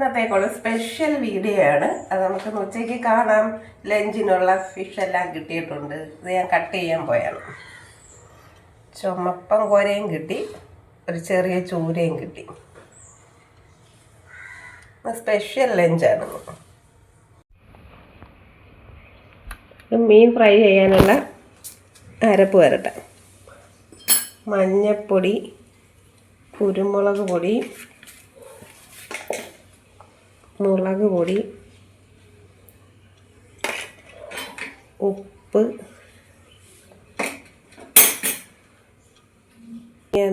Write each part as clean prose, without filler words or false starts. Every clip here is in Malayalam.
ഇന്നത്തേക്കുള്ള സ്പെഷ്യൽ വീഡിയോ ആണ്. അത് നമുക്ക് ഉച്ചയ്ക്ക് കാണാം. ലഞ്ചിനുള്ള ഫിഷ് എല്ലാം കിട്ടിയിട്ടുണ്ട്. ഇത് ഞാൻ കട്ട് ചെയ്യാൻ പോയാണ്. ചുമപ്പൻ കോരയും കിട്ടി, ഒരു ചെറിയ ചൂരയും കിട്ടി. സ്പെഷ്യൽ ലഞ്ചാണ്. മീൻ ഫ്രൈ ചെയ്യാനുള്ള അരപ്പ് വരട്ടെ. മഞ്ഞൾപ്പൊടി, കുരുമുളക് പൊടി, മുളക് പൊടി, ഉപ്പ്,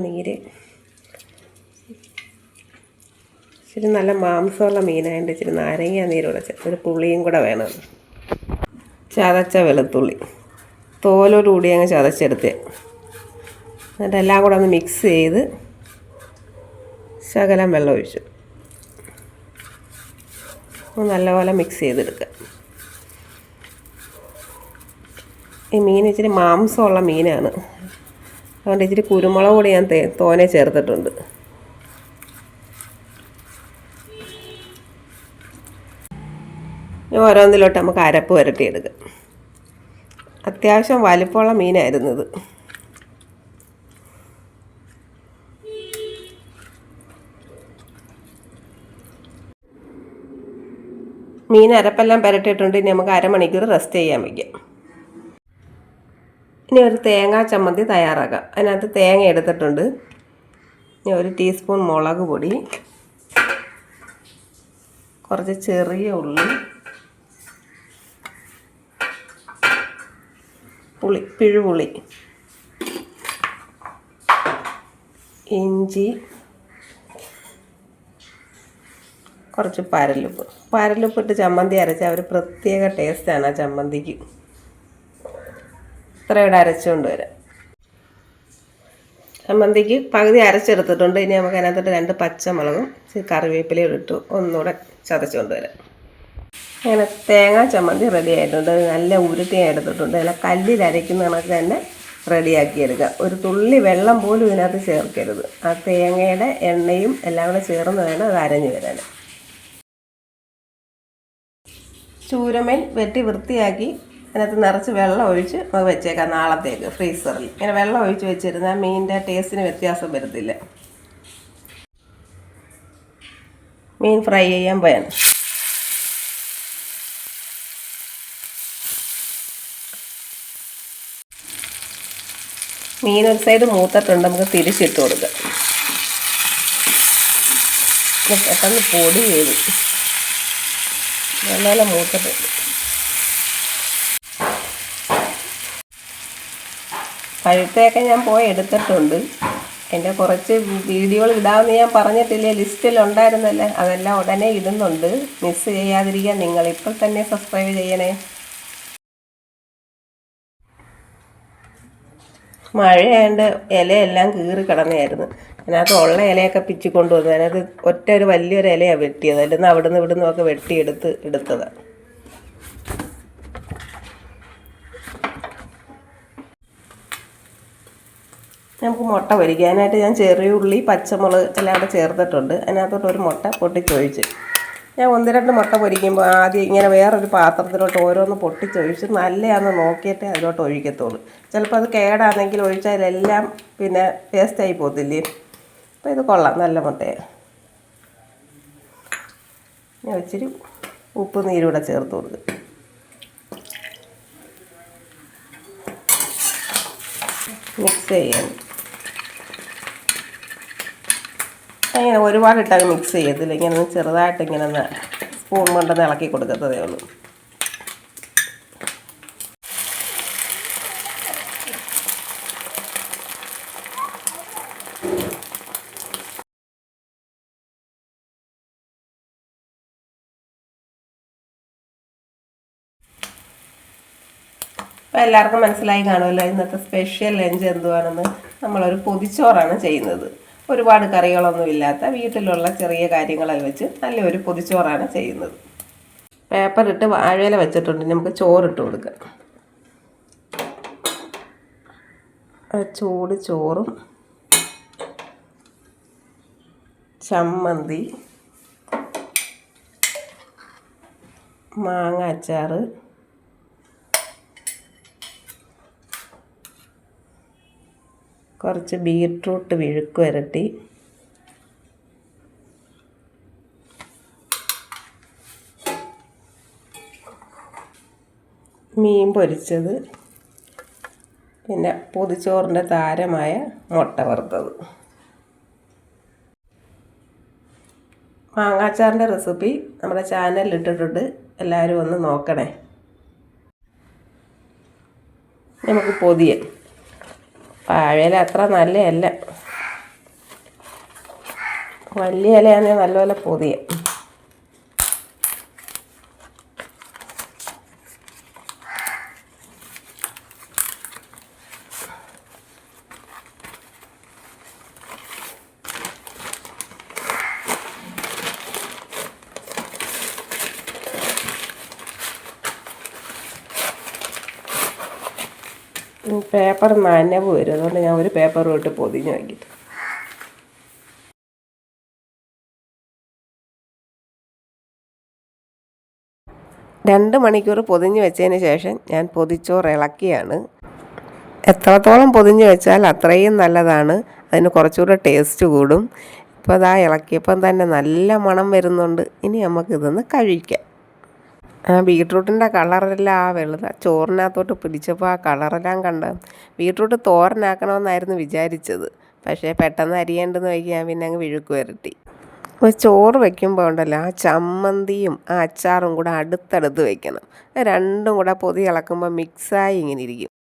നീര്. ഇച്ചിരി നല്ല മാംസമുള്ള മീനായതുകൊണ്ട് ഇച്ചിരി നാരങ്ങ നീരോടെ ഒരു പുളിയും കൂടെ വേണം. ചതച്ച വെളുത്തുള്ളി തോലോടുകൂടി അങ്ങ് ചതച്ചെടുത്ത്, എന്നിട്ട് എല്ലാം കൂടെ ഒന്ന് മിക്സ് ചെയ്ത് ശകലം വെള്ളം ഒഴിച്ചു നല്ലപോലെ മിക്സ് ചെയ്തെടുക്കുക. ഈ മീൻ ഇച്ചിരി മാംസമുള്ള മീനാണ്, അതുകൊണ്ട് ഇച്ചിരി കുരുമുളക് പൊടി ഞാൻ തോനെ ചേർത്തിട്ടുണ്ട്. ഓരോന്നിലോട്ട് നമുക്ക് അരപ്പ് വരട്ടിയെടുക്കാം. അത്യാവശ്യം വലിപ്പമുള്ള മീനായിരുന്നു ഇത്. മീൻ അരപ്പെല്ലാം പുരട്ടിയിട്ടുണ്ട്. ഇനി നമുക്ക് അരമണിക്കൂർ റെസ്റ്റ് ചെയ്യാൻ വയ്ക്കാം. ഇനി ഒരു തേങ്ങാ ചമ്മന്തി തയ്യാറാക്കാം. അതിനകത്ത് തേങ്ങ എടുത്തിട്ടുണ്ട്. ഇനി 1 ടീസ്പൂൺ മുളക് പൊടി, കുറച്ച് ചെറിയ ഉള്ളി, പിഴുപുളി, ഇഞ്ചി, കുറച്ച് പരലുപ്പിട്ട് ചമ്മന്തി അരച്ചാൽ ഒരു പ്രത്യേക ടേസ്റ്റാണ് ആ ചമ്മന്തിക്ക്. ഇത്രയുടെ അരച്ചുകൊണ്ട് വരാം. ചമ്മന്തിക്ക് പകുതി അരച്ചെടുത്തിട്ടുണ്ട്. ഇനി നമുക്ക് അതിനകത്തോട്ട് 2 പച്ചമുളകും കറിവേപ്പിലയും ഇട്ട് ഒന്നുകൂടെ ചതച്ചുകൊണ്ട് വരാം. അങ്ങനെ തേങ്ങാ ചമ്മന്തി റെഡി ആയിട്ടുണ്ട്. നല്ല ഉരുട്ടിയായി എടുത്തിട്ടുണ്ട്. നല്ല കല്ലിൽ അരയ്ക്കുന്ന കണക്ക് തന്നെ റെഡിയാക്കിയെടുക്കുക. ഒരു തുള്ളി വെള്ളം പോലും ഇതിനകത്ത് ചേർക്കരുത്. ആ തേങ്ങയുടെ എണ്ണയും എല്ലാം കൂടെ ചേർന്ന് വേണം അത് അരഞ്ഞു വരാൻ. ചൂരമീൻ വെട്ടി വൃത്തിയാക്കി അതിനകത്ത് നിറച്ച് വെള്ളം ഒഴിച്ച് അത് വെച്ചേക്കാം നാളത്തേക്ക് ഫ്രീസറിൽ. ഇങ്ങനെ വെള്ളം ഒഴിച്ച് വെച്ചിരുന്നാൽ മീനിൻ്റെ ടേസ്റ്റിന് വ്യത്യാസം വരത്തില്ല. മീൻ ഫ്രൈ ചെയ്യാൻ പോയാണ്. മീൻ ഒരു സൈഡ് മൂത്തിട്ടുണ്ട്. നമുക്ക് തിരിച്ചിട്ട് കൊടുക്കാം. പെട്ടെന്ന് പൊടി ചെയ്തു നല്ല മൂത്തിട്ടുണ്ട്. പഴുത്തയൊക്കെ ഞാൻ പോയി എടുത്തിട്ടുണ്ട്. എൻ്റെ കുറച്ച് വീഡിയോകൾ ഇടാമെന്ന് ഞാൻ പറഞ്ഞിട്ടില്ലേ, ലിസ്റ്റിലുണ്ടായിരുന്നല്ലേ, അതെല്ലാം ഉടനെ ഇടുന്നുണ്ട്. മിസ് ചെയ്യാതിരിക്കാൻ നിങ്ങളിപ്പോൾ തന്നെ സബ്സ്ക്രൈബ് ചെയ്യണേ. മഴയായതുകൊണ്ട് ഇലയെല്ലാം കീറി കിടന്നായിരുന്നു. അതിനകത്ത് ഉള്ള ഇലയൊക്കെ പിച്ചി കൊണ്ടുവന്നു. അതിനകത്ത് ഒരു വലിയൊരു ഇലയാണ് വെട്ടിയത്. അതിൽ അവിടുന്ന് ഇവിടുന്നൊക്കെ എടുത്തതാണ്. നമുക്ക് മുട്ട പൊരിക്കാനായിട്ട് ഞാൻ ചെറിയ ഉള്ളി, പച്ചമുളക് എല്ലാം അവിടെ ചേർത്തിട്ടുണ്ട്. അതിനകത്തോട്ട് ഒരു മുട്ട പൊട്ടിച്ചൊഴിച്ച് ഞാൻ 1-2 മുട്ട പൊരിക്കുമ്പോൾ ആദ്യം ഇങ്ങനെ വേറൊരു പാത്രത്തിലോട്ട് ഓരോന്ന് പൊട്ടിച്ചൊഴിച്ച് നല്ലതാണെന്ന് നോക്കിയിട്ടേ അതിലോട്ട് ഒഴിക്കത്തുള്ളൂ. ചിലപ്പോൾ അത് കേടാണെങ്കിൽ ഒഴിച്ചാലെല്ലാം പിന്നെ വേസ്റ്റായി പോകത്തില്ലേ. അപ്പോൾ ഇത് കൊള്ളാം, നല്ല മുട്ടയാണ്. ഞാൻ ഇച്ചിരി ഉപ്പ് നീരൂടെ ചേർത്ത് കൊടുക്കും. മിക്സ് ചെയ്യാൻ അങ്ങനെ ഒരുപാടിട്ടങ്ങ് മിക്സ് ചെയ്യത്തില്ല. ഇങ്ങനെ ഒന്ന് ചെറുതായിട്ട് ഇങ്ങനെ ഒന്ന് സ്പൂൺ കൊണ്ടൊന്ന് ഇളക്കി കൊടുക്കത്തതേ ഉള്ളൂ. അപ്പോൾ എല്ലാവർക്കും മനസ്സിലായി കാണുമല്ലോ ഇന്നത്തെ സ്പെഷ്യൽ ലഞ്ച് എന്തുവാണെന്ന്. നമ്മളൊരു പൊതിച്ചോറാണ് ചെയ്യുന്നത്. ഒരുപാട് കറികളൊന്നും ഇല്ലാത്ത വീട്ടിലുള്ള ചെറിയ കാര്യങ്ങളെല്ലാം വെച്ച് നല്ലൊരു പൊതിച്ചോറാണ് ചെയ്യുന്നത്. പേപ്പറിട്ട് വാഴയില വെച്ചിട്ടുണ്ട്. നമുക്ക് ചോറിട്ട് കൊടുക്കാം. ചൂട് ചോറും ചമ്മന്തി, മാങ്ങ അച്ചാർ, കുറച്ച് ബീട്രൂട്ട് വിഴുക്ക് വരട്ടി, മീൻ പൊരിച്ചത്, പിന്നെ പൊതിച്ചോറിൻ്റെ താരമായ മുട്ട വറുത്തത്. മാങ്ങാച്ചാറിൻ്റെ റെസിപ്പി നമ്മുടെ ചാനലിൽ ഇട്ടിട്ടുണ്ട്, എല്ലാവരും ഒന്ന് നോക്കണേ. നമുക്ക് പൊതിയാം. വാഴയില അത്ര നല്ലതല്ല, വലിയ ഇലയാണെങ്കിൽ നല്ലപോലെ പൊതിയാം. പേപ്പർ നനവ് വരും, അതുകൊണ്ട് ഞാൻ ഒരു പേപ്പർ ഇട്ട് പൊതിഞ്ഞ് വയ്ക്കിട്ട്. രണ്ട് മണിക്കൂർ പൊതിഞ്ഞ് വെച്ചതിന് ശേഷം ഞാൻ പൊതിച്ചോറ് ഇളക്കിയാണ്. എത്രത്തോളം പൊതിഞ്ഞ് വെച്ചാൽ അത്രയും നല്ലതാണ്, അതിന് കുറച്ചുകൂടെ ടേസ്റ്റ് കൂടും. ഇപ്പോൾ അതാ ഇളക്കിയപ്പം തന്നെ നല്ല മണം വരുന്നുണ്ട്. ഇനി നമുക്കിതൊന്ന് കഴിക്കാം. ബീട്രൂട്ടിൻ്റെ കളറെല്ലാം വെളുത ചോറിനകത്തോട്ട് പിടിച്ചപ്പോൾ ആ കളറെല്ലാം കണ്ട. ബീട്രൂട്ട് തോരനാക്കണമെന്നായിരുന്നു വിചാരിച്ചത്, പക്ഷേ പെട്ടെന്ന് അരിയേണ്ടെന്ന് വയ്ക്കാൻ പിന്നെ അങ്ങ് വിഴുക്ക് വരട്ടി. അപ്പോൾ ചോറ് വയ്ക്കുമ്പോൾ ഉണ്ടല്ലോ, ആ ചമ്മന്തിയും ആ അച്ചാറും കൂടെ അടുത്തടുത്ത് വയ്ക്കണം. രണ്ടും കൂടെ പൊതി ഇളക്കുമ്പോൾ മിക്സായി ഇങ്ങനെ ഇരിക്കും.